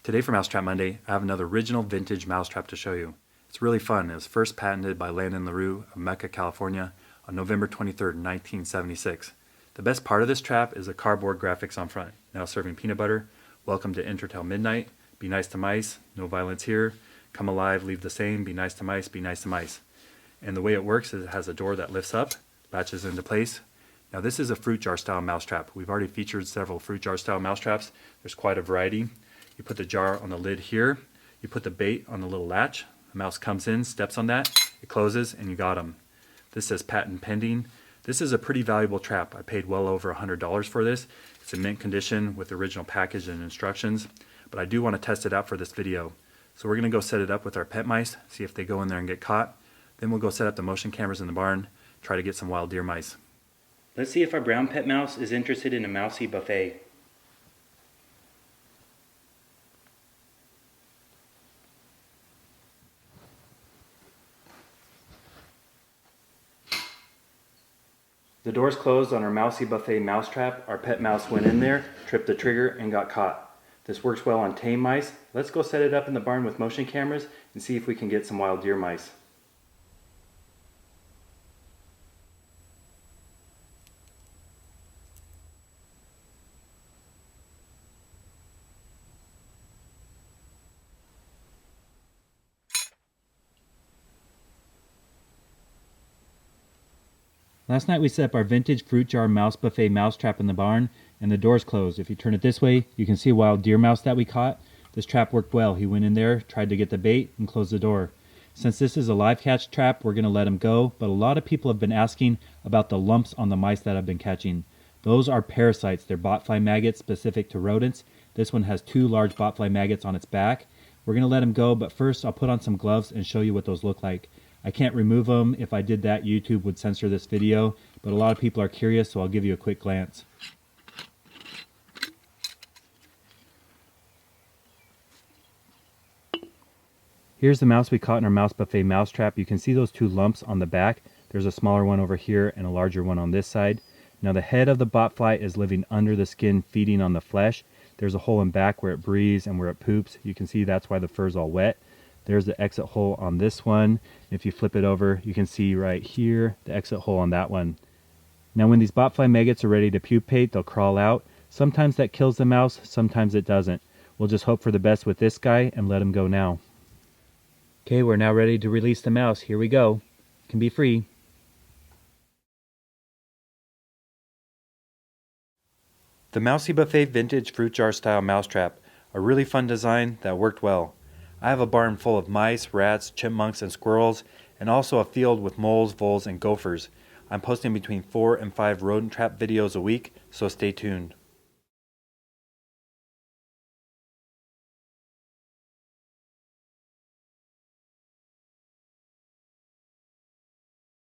Today for Mousetrap Monday, I have another original vintage mousetrap to show you. It's really fun. It was first patented by Landon LaRue of Mecca, California on November 23rd, 1976. The best part of this trap is the cardboard graphics on front. Now serving peanut butter, welcome to enter till midnight, be nice to mice, no violence here, come alive, leave the same, be nice to mice, be nice to mice. And the way it works is it has a door that lifts up, latches into place. Now this is a fruit jar style mousetrap. We've already featured several fruit jar style mousetraps. There's quite a variety. You put the jar on the lid here, you put the bait on the little latch, the mouse comes in, steps on that, it closes, and you got them. This says patent pending. This is a pretty valuable trap. I paid well over $100 for this. It's in mint condition with the original package and instructions, but I do want to test it out for this video. So we're going to go set it up with our pet mice, see if they go in there and get caught. Then we'll go set up the motion cameras in the barn, try to get some wild deer mice. Let's see if our brown pet mouse is interested in a Mousie buffet. The door's closed on our Mousie buffet mousetrap. Our pet mouse went in there, tripped the trigger, and got caught. This works well on tame mice. Let's go set it up in the barn with motion cameras and see if we can get some wild deer mice. Last night we set up our vintage fruit jar mouse buffet mousetrap in the barn, and the door's closed. If you turn it this way, you can see a wild deer mouse that we caught. This trap worked well. He went in there, tried to get the bait, and closed the door. Since this is a live catch trap, we're going to let him go, but a lot of people have been asking about the lumps on the mice that I've been catching. Those are parasites. They're Botfly maggots specific to rodents. This one has 2 large Botfly maggots on its back. We're going to let him go, but first I'll put on some gloves and show you what those look like. I can't remove them. If I did that, YouTube would censor this video, but a lot of people are curious, so I'll give you a quick glance. Here's the mouse we caught in our mouse buffet mousetrap. You can see those 2 lumps on the back. There's a smaller one over here and a larger one on this side. Now the head of the botfly is living under the skin, feeding on the flesh. There's a hole in back where it breathes and where it poops. You can see that's why the fur's all wet. There's the exit hole on this one. If you flip it over, you can see right here the exit hole on that one. Now when these Botfly maggots are ready to pupate, they'll crawl out. Sometimes that kills the mouse, sometimes it doesn't. We'll just hope for the best with this guy and let him go now. Okay, we're now ready to release the mouse. Here we go. It can be free. The Mousie Buffet Vintage Fruit Jar Style Mousetrap. A really fun design that worked well. I have a barn full of mice, rats, chipmunks, and squirrels, and also a field with moles, voles, and gophers. I'm posting between 4 and 5 rodent trap videos a week, so stay tuned.